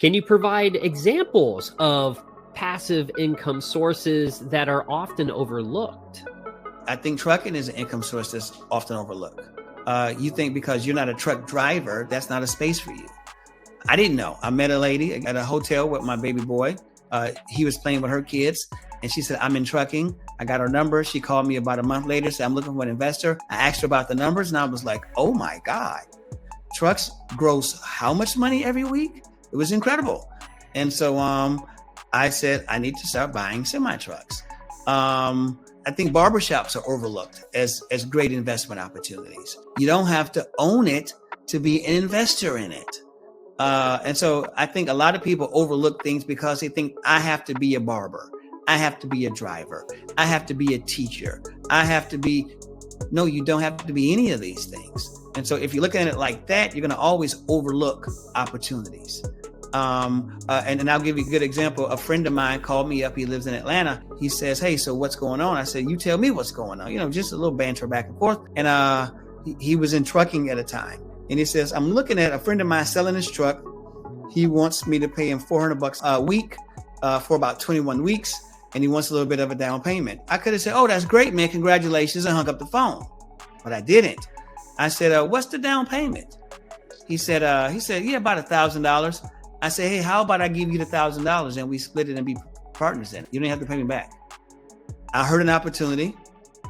Can you provide examples of passive income sources that are often overlooked? I think trucking is an income source that's often overlooked. You think because you're not a truck driver, that's not a space for you. I didn't know. I met a lady at a hotel with my baby boy. He was playing with her kids, and she said, I'm in trucking. I got her number. She called me about a month later, said, I'm looking for an investor. I asked her about the numbers, and I was like, oh my God. Trucks gross how much money every week? It was incredible. And so I said, I need to start buying semi-trucks. I think barbershops are overlooked as great investment opportunities. You don't have to own it to be an investor in it. And so I think a lot of people overlook things because they think I have to be a barber. I have to be a driver. I have to be a teacher. No, you don't have to be any of these things. And so if you look at it like that, you're going to always overlook opportunities. And I'll give you a good example. A friend of mine called me up. He lives in Atlanta. He says, hey, so what's going on? I said, you tell me what's going on. Just a little banter back and forth. And he was in trucking at a time. And he says, I'm looking at a friend of mine selling his truck. He wants me to pay him $400 a week for about 21 weeks. And he wants a little bit of a down payment. I could have said, oh, that's great, man. Congratulations. And hung up the phone. But I didn't. I said, what's the down payment? He said, yeah, about $1,000. I said, hey, how about I give you the $1,000 and we split it and be partners in it? You don't have to pay me back. I heard an opportunity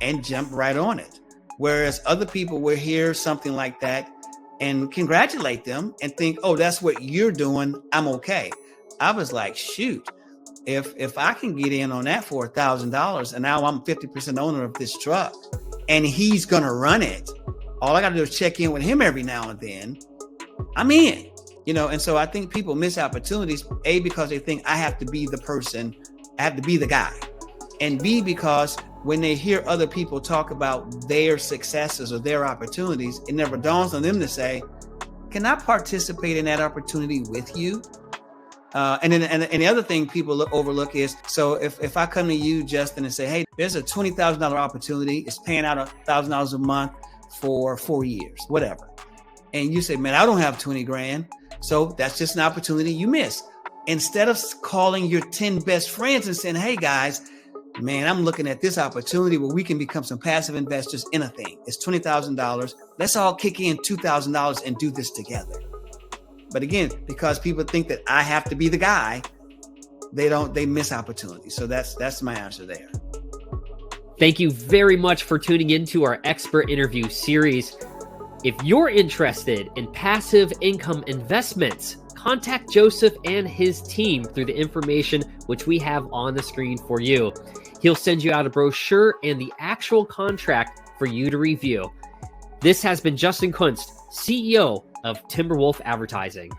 and jumped right on it. Whereas other people will hear something like that and congratulate them and think, oh, that's what you're doing. I'm okay. I was like, shoot, if I can get in on that for $1,000 and now I'm 50% owner of this truck and he's going to run it, all I got to do is check in with him every now and then. I'm in. And so I think people miss opportunities, A, because they think I have to be the person, I have to be the guy. And B, because when they hear other people talk about their successes or their opportunities, it never dawns on them to say, can I participate in that opportunity with you? And the other thing people overlook is, so if I come to you, Justin, and say, hey, there's a $20,000 opportunity, it's paying out $1,000 a month for 4 years, whatever. And you say, man, I don't have 20 grand. So that's just an opportunity you miss. Instead of calling your 10 best friends and saying, hey guys, man, I'm looking at this opportunity where we can become some passive investors in a thing. It's $20,000. Let's all kick in $2,000 and do this together. But again, because people think that I have to be the guy, they miss opportunities. So that's my answer there. Thank you very much for tuning into our expert interview series. If you're interested in passive income investments, contact Joseph and his team through the information which we have on the screen for you. He'll send you out a brochure and the actual contract for you to review. This has been Justin Kunst, CEO of Timberwolf Advertising.